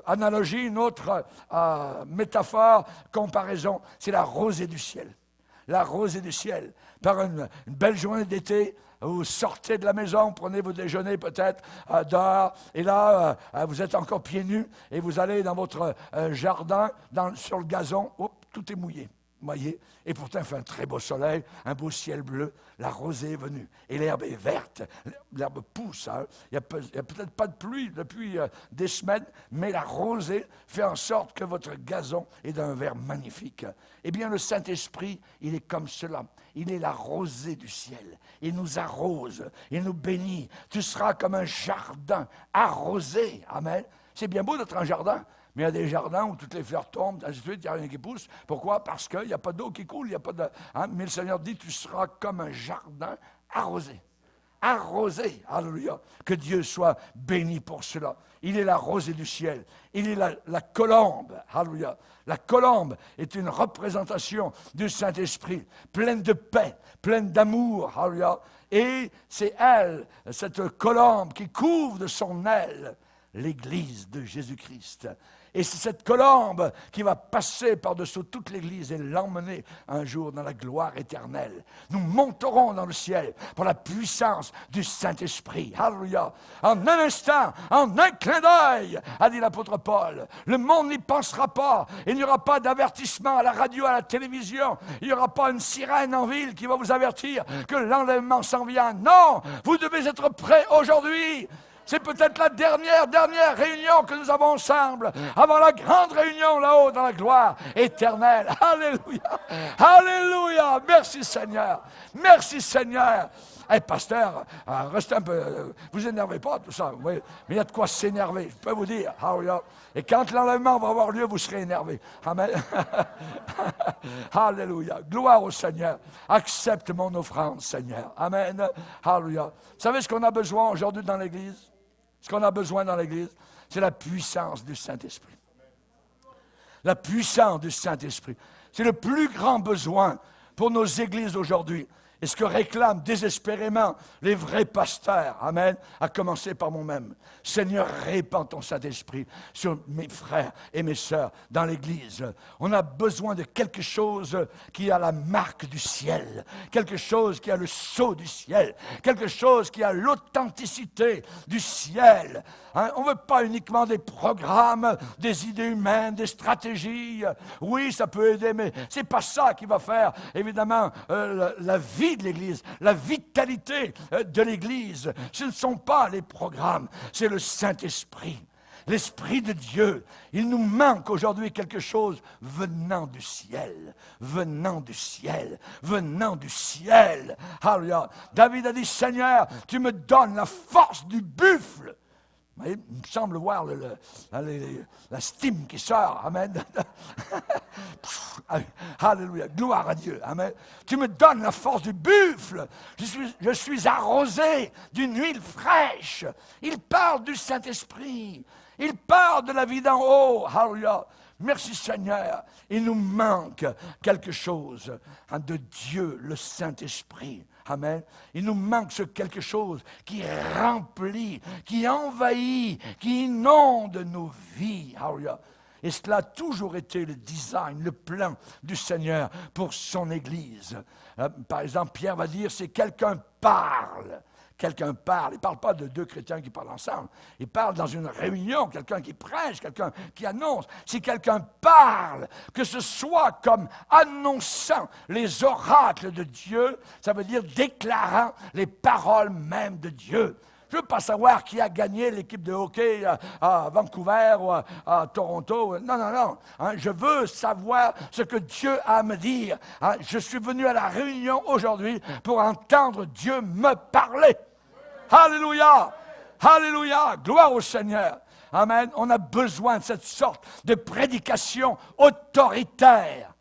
analogie, une autre métaphore, comparaison, c'est la rosée du ciel. La rosée du ciel. Par une belle journée d'été, vous sortez de la maison, prenez vos déjeuners peut-être dehors, et là, vous êtes encore pieds nus, et vous allez dans votre jardin, sur le gazon, tout est mouillé. Voyez, et pourtant il fait un très beau soleil, un beau ciel bleu, la rosée est venue, et l'herbe est verte, l'herbe pousse, hein. Il n'y a peut-être pas de pluie depuis des semaines, mais la rosée fait en sorte que votre gazon est d'un vert magnifique. Eh bien le Saint-Esprit, il est comme cela, il est la rosée du ciel, il nous arrose, il nous bénit, tu seras comme un jardin arrosé, amen. C'est bien beau d'être un jardin, mais il y a des jardins où toutes les fleurs tombent, ainsi de suite, il n'y a rien qui pousse. Pourquoi? Parce qu'il n'y a pas d'eau qui coule, il n'y a pas de... Hein? Mais le Seigneur dit, tu seras comme un jardin arrosé. Arrosé, alléluia. Que Dieu soit béni pour cela. Il est la rosée du ciel. Il est la colombe, alléluia. La colombe est une représentation du Saint-Esprit, pleine de paix, pleine d'amour, alléluia. Et c'est elle, cette colombe, qui couvre de son aile l'Église de Jésus-Christ. Et c'est cette colombe qui va passer par-dessous toute l'Église et l'emmener un jour dans la gloire éternelle. Nous monterons dans le ciel pour la puissance du Saint-Esprit. Alléluia. En un instant, en un clin d'œil, a dit l'apôtre Paul, le monde n'y pensera pas. Il n'y aura pas d'avertissement à la radio, à la télévision. Il n'y aura pas une sirène en ville qui va vous avertir que l'enlèvement s'en vient. Non, vous devez être prêts aujourd'hui. C'est peut-être la dernière réunion que nous avons ensemble, avant la grande réunion là-haut dans la gloire éternelle. Alléluia! Alléluia! Merci Seigneur! Merci Seigneur! Hey, pasteur, restez un peu, vous énervez pas, tout ça, oui, mais il y a de quoi s'énerver, je peux vous dire. Alléluia. Et quand l'enlèvement va avoir lieu, vous serez énervé. Amen. Alléluia. Gloire au Seigneur. Accepte mon offrande, Seigneur. Amen. Alléluia. Vous savez ce qu'on a besoin aujourd'hui dans l'Église? Ce qu'on a besoin dans l'Église, c'est la puissance du Saint-Esprit. La puissance du Saint-Esprit. C'est le plus grand besoin pour nos églises aujourd'hui. Et ce que réclament désespérément les vrais pasteurs, amen, à commencer par moi-même. Seigneur, répands ton Saint-Esprit sur mes frères et mes sœurs dans l'Église. On a besoin de quelque chose qui a la marque du ciel, quelque chose qui a le sceau du ciel, quelque chose qui a l'authenticité du ciel. Hein? On ne veut pas uniquement des programmes, des idées humaines, des stratégies. Oui, ça peut aider, mais ce n'est pas ça qui va faire, évidemment, la vie de l'Église, la vitalité de l'Église. Ce ne sont pas les programmes, c'est le Saint-Esprit. L'Esprit de Dieu, il nous manque aujourd'hui quelque chose venant du ciel, venant du ciel, venant du ciel. Alléluia. David a dit, Seigneur, tu me donnes la force du buffle. Il me semble voir la stime qui sort. Amen. Alléluia. Gloire à Dieu. Amen. Tu me donnes la force du buffle. Je suis arrosé d'une huile fraîche. Il parle du Saint-Esprit. Il parle de la vie d'en haut. Alléluia. Merci Seigneur. Il nous manque quelque chose de Dieu, le Saint-Esprit. Amen. Il nous manque ce quelque chose qui remplit, qui envahit, qui inonde nos vies. Alléluia. Et cela a toujours été le design, le plan du Seigneur pour son Église. Par exemple, Pierre va dire, si quelqu'un parle, quelqu'un parle, il ne parle pas de deux chrétiens qui parlent ensemble. Il parle dans une réunion, quelqu'un qui prêche, quelqu'un qui annonce. Si quelqu'un parle, que ce soit comme annonçant les oracles de Dieu, ça veut dire déclarant les paroles même de Dieu. Je ne veux pas savoir qui a gagné l'équipe de hockey à Vancouver ou à Toronto. Non, non, non. Hein, je veux savoir ce que Dieu a à me dire. Hein, je suis venu à la réunion aujourd'hui pour entendre Dieu me parler. Alléluia! Alléluia! Gloire au Seigneur. Amen. On a besoin de cette sorte de prédication autoritaire,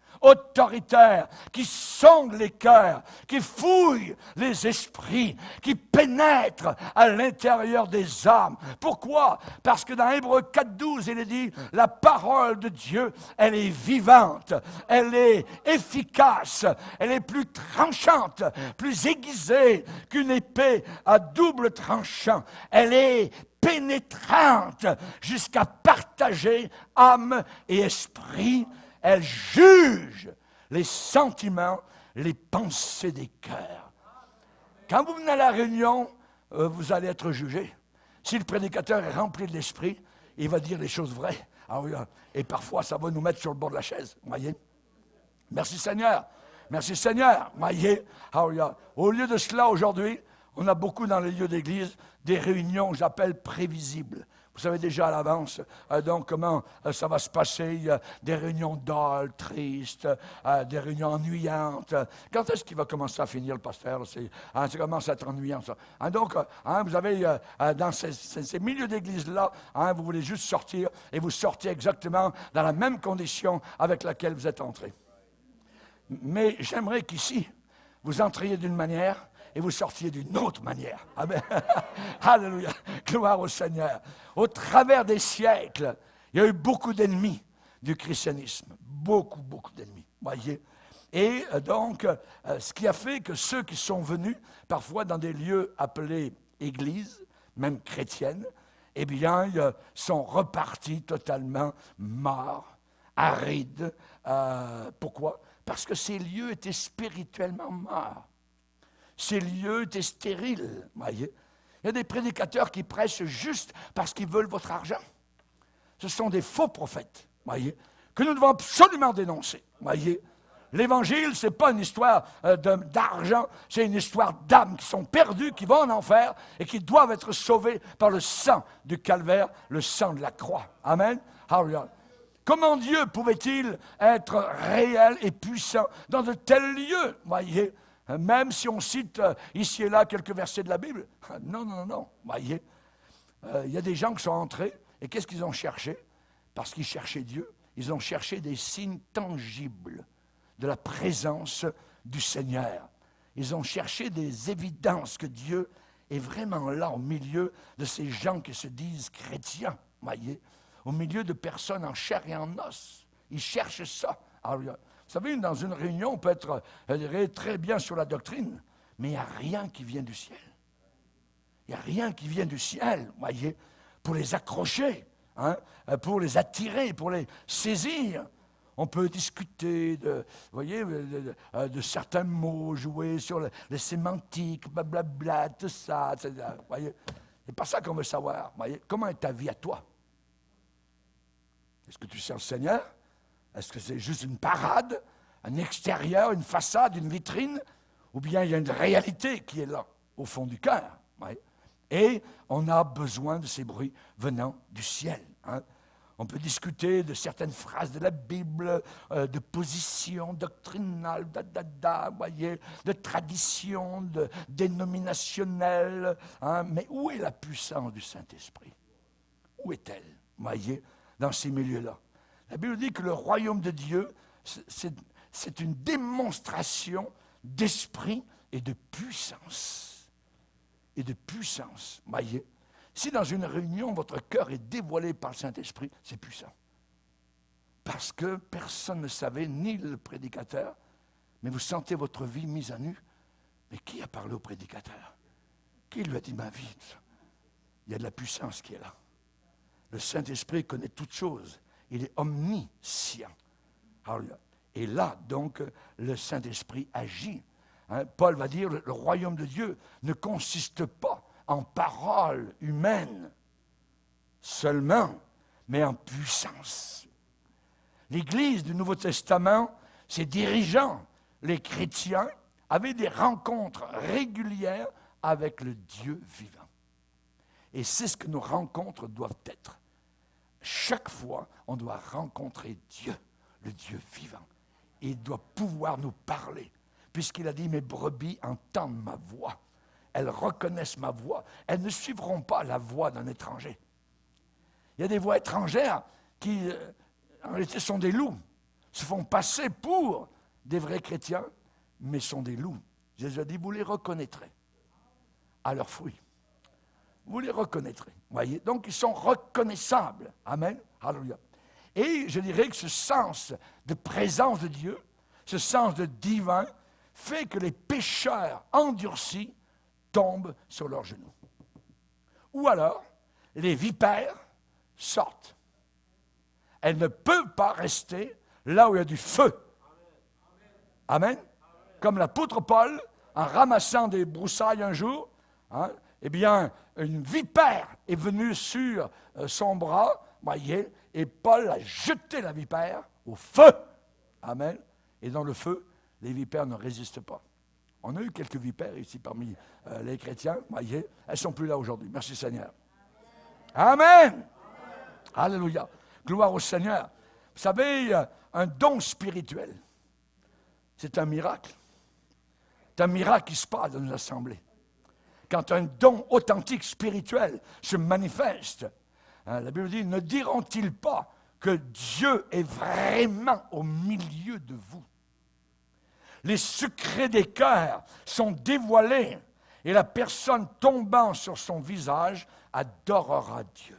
qui sonde les cœurs, qui fouille les esprits, qui pénètre à l'intérieur des âmes. Pourquoi? Parce que dans Hébreux 4,12, il est dit, la parole de Dieu, elle est vivante, elle est efficace, elle est plus tranchante, plus aiguisée qu'une épée à double tranchant. Elle est pénétrante jusqu'à partager âme et esprit. Elle juge les sentiments, les pensées des cœurs. Quand vous venez à la réunion, vous allez être jugé. Si le prédicateur est rempli de l'esprit, il va dire les choses vraies. Ah oui, et parfois, ça va nous mettre sur le bord de la chaise. Voyez? Merci Seigneur. Merci Seigneur. Voyez? Ah oui, au lieu de cela, aujourd'hui, on a beaucoup dans les lieux d'église des réunions que j'appelle prévisibles. Vous savez déjà à l'avance donc comment ça va se passer. Il y a des réunions dolles, tristes, des réunions ennuyantes. Quand est-ce qu'il va commencer à finir le pasteur? Ça commence à être ennuyant, ça. Donc, vous avez dans ces milieux d'église-là, vous voulez juste sortir et vous sortez exactement dans la même condition avec laquelle vous êtes entré. Mais j'aimerais qu'ici, vous entriez d'une manière et vous sortiez d'une autre manière. Amen. Alléluia. Gloire au Seigneur. Au travers des siècles, il y a eu beaucoup d'ennemis du christianisme. Beaucoup, beaucoup d'ennemis. Voyez. Et donc, ce qui a fait que ceux qui sont venus, parfois dans des lieux appelés églises, même chrétiennes, eh bien, ils sont repartis totalement morts, arides. Pourquoi? Parce que ces lieux étaient spirituellement morts. Ces lieux étaient stériles, voyez. Il y a des prédicateurs qui prêchent juste parce qu'ils veulent votre argent. Ce sont des faux prophètes, voyez, que nous devons absolument dénoncer, voyez. L'Évangile, ce n'est pas une histoire d'argent, c'est une histoire d'âmes qui sont perdues, qui vont en enfer et qui doivent être sauvées par le sang du calvaire, le sang de la croix. Amen. Hallelujah. Comment Dieu pouvait-il être réel et puissant dans de tels lieux, voyez? Même si on cite ici et là quelques versets de la Bible. Non, non, non, voyez. Il y a des gens qui sont entrés, et qu'est-ce qu'ils ont cherché? Parce qu'ils cherchaient Dieu, ils ont cherché des signes tangibles de la présence du Seigneur. Ils ont cherché des évidences que Dieu est vraiment là au milieu de ces gens qui se disent chrétiens, voyez, au milieu de personnes en chair et en os. Ils cherchent ça. Alors, vous savez, dans une réunion, on peut être très bien sur la doctrine, mais il n'y a rien qui vient du ciel. Il n'y a rien qui vient du ciel, voyez, pour les accrocher, pour les attirer, pour les saisir. On peut discuter de certains mots, jouer sur les sémantiques, blablabla, tout ça, etc. Voyez, c'est pas ça qu'on veut savoir. Voyez, comment est ta vie à toi? Est-ce que tu sers le Seigneur? Est-ce que c'est juste une parade, un extérieur, une façade, une vitrine? Ou bien il y a une réalité qui est là, au fond du cœur. Oui. Et on a besoin de ces bruits venant du ciel. On peut discuter de certaines phrases de la Bible, de positions doctrinales, voyez, de traditions, de dénominationnelles. Mais où est la puissance du Saint-Esprit? Où est-elle, voyez, dans ces milieux-là? La Bible dit que le royaume de Dieu, c'est une démonstration d'esprit et de puissance. Et de puissance, voyez. Si dans une réunion, votre cœur est dévoilé par le Saint-Esprit, c'est puissant. Parce que personne ne savait, ni le prédicateur, mais vous sentez votre vie mise à nu. Mais qui a parlé au prédicateur? Qui lui a dit ma vie? Il y a de la puissance qui est là. Le Saint-Esprit connaît toutes choses. Il est omniscient. Et là, donc, le Saint-Esprit agit Paul va dire, le royaume de Dieu ne consiste pas en paroles humaines seulement, mais en puissance. L'Église du Nouveau Testament, ses dirigeants, les chrétiens, avaient des rencontres régulières avec le Dieu vivant. Et c'est ce que nos rencontres doivent être. Chaque fois, on doit rencontrer Dieu, le Dieu vivant. Et il doit pouvoir nous parler, puisqu'il a dit, mes brebis entendent ma voix. Elles reconnaissent ma voix. Elles ne suivront pas la voix d'un étranger. Il y a des voix étrangères qui, en réalité, sont des loups, se font passer pour des vrais chrétiens, mais sont des loups. Jésus a dit, vous les reconnaîtrez à leurs fruits. Vous les reconnaîtrez. Voyez? Donc, ils sont reconnaissables. Amen. Alléluia. Et je dirais que ce sens de présence de Dieu, ce sens de divin, fait que les pécheurs endurcis tombent sur leurs genoux. Ou alors, les vipères sortent. Elles ne peuvent pas rester là où il y a du feu. Amen. Comme l'apôtre Paul, en ramassant des broussailles un jour, eh bien, une vipère est venue sur son bras, voyez, et Paul a jeté la vipère au feu. Amen. Et dans le feu, les vipères ne résistent pas. On a eu quelques vipères ici parmi les chrétiens, voyez, elles ne sont plus là aujourd'hui. Merci Seigneur. Amen. Alléluia. Gloire au Seigneur. Vous savez, un don spirituel, c'est un miracle. C'est un miracle qui se passe dans nos assemblées. Quand un don authentique spirituel se manifeste, la Bible dit, ne diront-ils pas que Dieu est vraiment au milieu de vous? Les secrets des cœurs sont dévoilés et la personne tombant sur son visage adorera Dieu.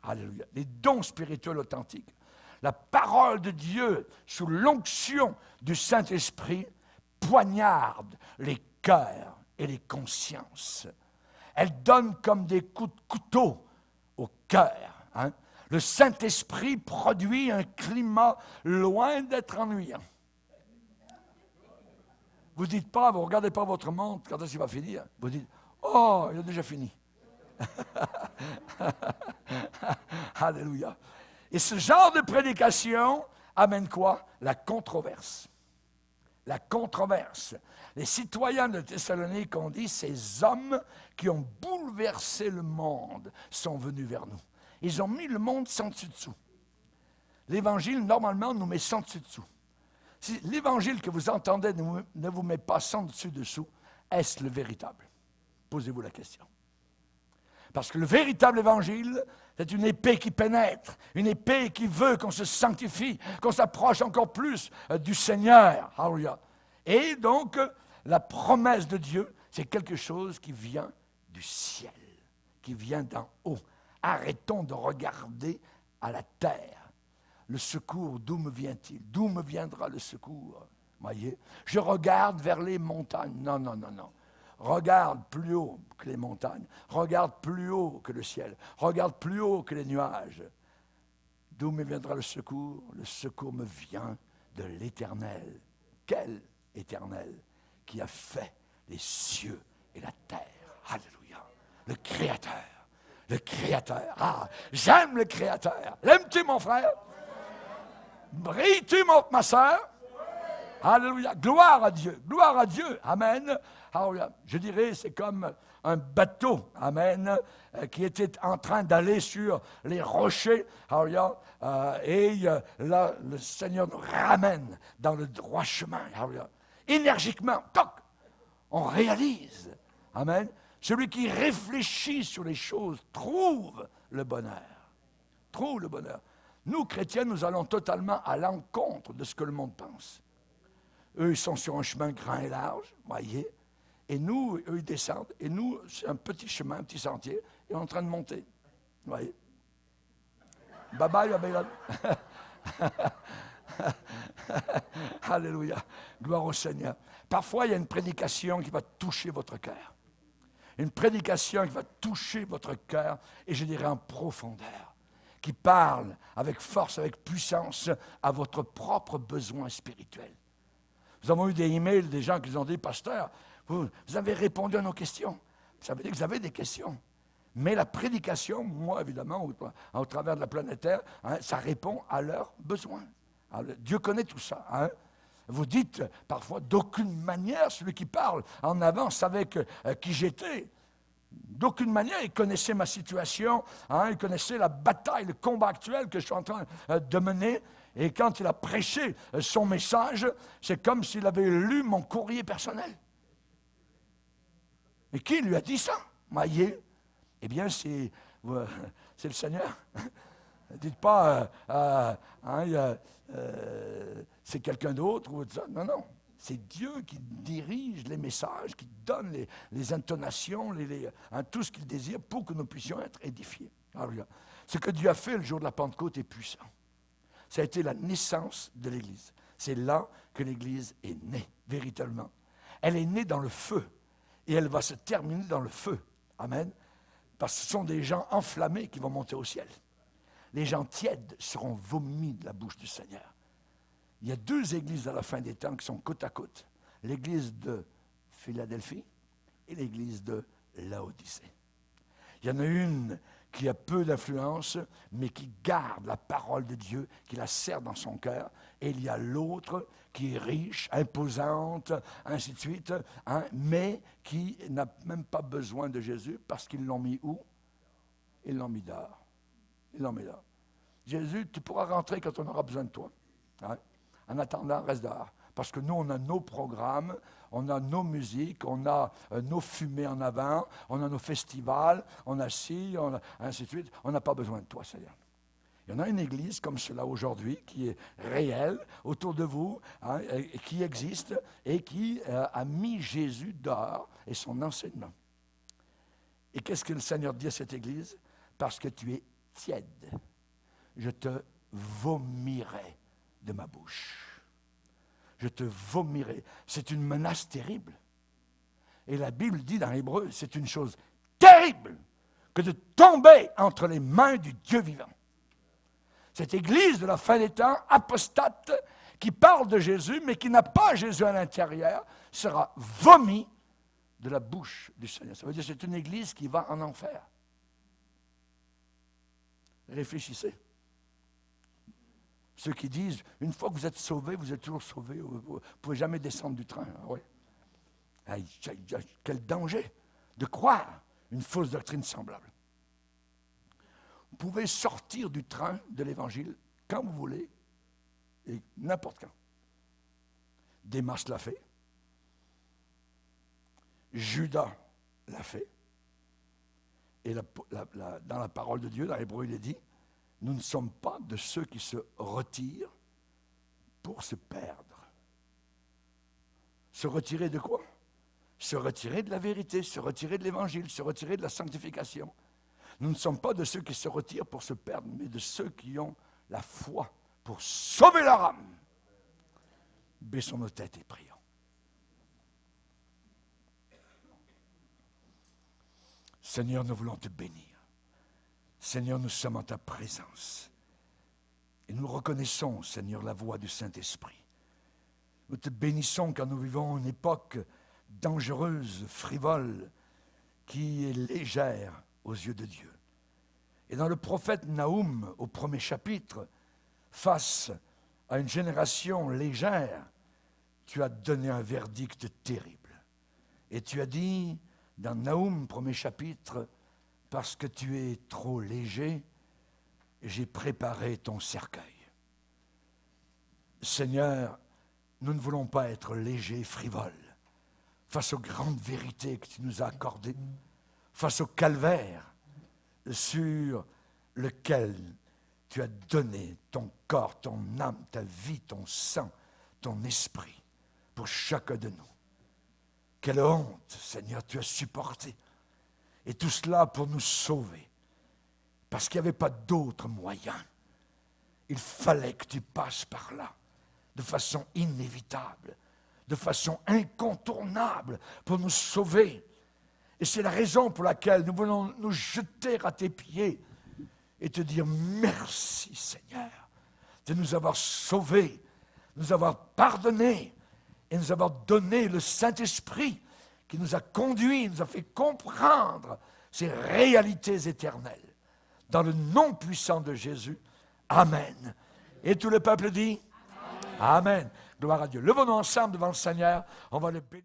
Alléluia. Les dons spirituels authentiques. La parole de Dieu, sous l'onction du Saint-Esprit, poignarde les cœurs et les consciences. Elle donne comme des coups de couteau au cœur. Le Saint-Esprit produit un climat loin d'être ennuyant. Vous ne dites pas, vous ne regardez pas votre montre quand est-ce qu'il va finir. Vous dites, oh, il a déjà fini. Alléluia. Et ce genre de prédication amène quoi? La controverse. La controverse. Les citoyens de Thessalonique ont dit, ces hommes qui ont bouleversé le monde sont venus vers nous. Ils ont mis le monde sans dessus-dessous. L'Évangile, normalement, nous met sans dessus-dessous. Si l'Évangile que vous entendez ne vous met pas sans dessus-dessous, est-ce le véritable? Posez-vous la question. Parce que le véritable Évangile, c'est une épée qui pénètre, une épée qui veut qu'on se sanctifie, qu'on s'approche encore plus du Seigneur. Alléluia. Et donc, la promesse de Dieu, c'est quelque chose qui vient du ciel, qui vient d'en haut. Arrêtons de regarder à la terre. Le secours, d'où me vient-il? D'où me viendra le secours? Voyez? Je regarde vers les montagnes. Non, non, non, non. Regarde plus haut que les montagnes. Regarde plus haut que le ciel. Regarde plus haut que les nuages. D'où me viendra le secours? Le secours me vient de l'Éternel. Quel Éternel qui a fait les cieux et la terre? Alléluia. Le Créateur. Le Créateur. Ah, j'aime le Créateur. L'aimes-tu, mon frère? Brilles-tu, ma soeur? Alléluia. Gloire à Dieu. Gloire à Dieu. Amen. Alléluia. Je dirais, c'est comme un bateau, amen, qui était en train d'aller sur les rochers. Alléluia. Et là, le Seigneur nous ramène dans le droit chemin. Alléluia. Énergiquement, toc, on réalise. Amen. Celui qui réfléchit sur les choses trouve le bonheur. Trouve le bonheur. Nous, chrétiens, nous allons totalement à l'encontre de ce que le monde pense. Eux, ils sont sur un chemin grand et large, voyez. Et nous, eux, ils descendent. Et nous, c'est un petit chemin, un petit sentier. Et on est en train de monter. Voyez. Bye bye, bye bye. Alléluia. Gloire au Seigneur. Parfois, il y a une prédication qui va toucher votre cœur. Une prédication qui va toucher votre cœur, et je dirais en profondeur, qui parle avec force, avec puissance à votre propre besoin spirituel. Vous Nous avons eu des emails des gens qui nous ont dit, pasteur, vous avez répondu à nos questions. Ça veut dire que vous avez des questions. Mais la prédication, moi, évidemment, au travers de la planète Terre, ça répond à leurs besoins. Alors, Dieu connaît tout ça. Vous dites parfois, d'aucune manière, celui qui parle en avant savait qui j'étais. D'aucune manière, il connaissait ma situation, il connaissait la bataille, le combat actuel que je suis en train de mener. Et quand il a prêché son message, c'est comme s'il avait lu mon courrier personnel. Mais qui lui a dit ça? Maillé. Eh bien, c'est le Seigneur. Dites pas, c'est quelqu'un d'autre. Ou ça. Non, non. C'est Dieu qui dirige les messages, qui donne les intonations, tout ce qu'il désire pour que nous puissions être édifiés. Alors, ce que Dieu a fait le jour de la Pentecôte est puissant. Ça a été la naissance de l'Église. C'est là que l'Église est née, véritablement. Elle est née dans le feu et elle va se terminer dans le feu. Amen. Parce que ce sont des gens enflammés qui vont monter au ciel. Les gens tièdes seront vomis de la bouche du Seigneur. Il y a 2 églises à la fin des temps qui sont côte à côte. L'église de Philadelphie et l'église de Laodicée. Il y en a une qui a peu d'influence, mais qui garde la parole de Dieu, qui la serre dans son cœur. Et il y a l'autre qui est riche, imposante, ainsi de suite, mais qui n'a même pas besoin de Jésus parce qu'ils l'ont mis où? Ils l'ont mis dehors. Ils l'ont mis dehors. Jésus, tu pourras rentrer quand on aura besoin de toi. En attendant, reste dehors. Parce que nous, on a nos programmes, on a nos musiques, on a nos fumées en avant, on a nos festivals, on a ci, on a ainsi de suite. On n'a pas besoin de toi, Seigneur. Il y en a une église comme cela aujourd'hui qui est réelle autour de vous, qui existe et qui a mis Jésus dehors et son enseignement. Et qu'est-ce que le Seigneur dit à cette église? Parce que tu es tiède, je te vomirai de ma bouche. Je te vomirai. C'est une menace terrible. Et la Bible dit dans l'Hébreu, c'est une chose terrible que de tomber entre les mains du Dieu vivant. Cette église de la fin des temps, apostate, qui parle de Jésus, mais qui n'a pas Jésus à l'intérieur, sera vomie de la bouche du Seigneur. Ça veut dire que c'est une église qui va en enfer. Réfléchissez. Ceux qui disent, une fois que vous êtes sauvés, vous êtes toujours sauvés, vous ne pouvez jamais descendre du train. Oui. Quel danger de croire une fausse doctrine semblable. Vous pouvez sortir du train de l'Évangile quand vous voulez et n'importe quand. Démas l'a fait. Judas l'a fait. Et dans la parole de Dieu, dans l'Hébreu, il est dit, nous ne sommes pas de ceux qui se retirent pour se perdre. Se retirer de quoi? Se retirer de la vérité, se retirer de l'Évangile, se retirer de la sanctification. Nous ne sommes pas de ceux qui se retirent pour se perdre, mais de ceux qui ont la foi pour sauver leur âme. Baissons nos têtes et prions. Seigneur, nous voulons te bénir. Seigneur, nous sommes en ta présence. Et nous reconnaissons, Seigneur, la voix du Saint-Esprit. Nous te bénissons car nous vivons une époque dangereuse, frivole, qui est légère aux yeux de Dieu. Et dans le prophète Naoum, au 1er chapitre, face à une génération légère, tu as donné un verdict terrible. Et tu as dit, dans Naoum, 1er chapitre, parce que tu es trop léger, j'ai préparé ton cercueil. Seigneur, nous ne voulons pas être légers, frivoles, face aux grandes vérités que tu nous as accordées, face au calvaire sur lequel tu as donné ton corps, ton âme, ta vie, ton sang, ton esprit, pour chacun de nous. Quelle honte, Seigneur, tu as supporté. Et tout cela pour nous sauver. Parce qu'il n'y avait pas d'autre moyen. Il fallait que tu passes par là, de façon inévitable, de façon incontournable, pour nous sauver. Et c'est la raison pour laquelle nous voulons nous jeter à tes pieds et te dire merci, Seigneur, de nous avoir sauvés, de nous avoir pardonnés et nous avoir donné le Saint-Esprit qui nous a conduits, nous a fait comprendre ces réalités éternelles. Dans le nom puissant de Jésus, Amen. Et tout le peuple dit Amen. Amen. Gloire à Dieu. Levons-nous ensemble devant le Seigneur, on va le bénir.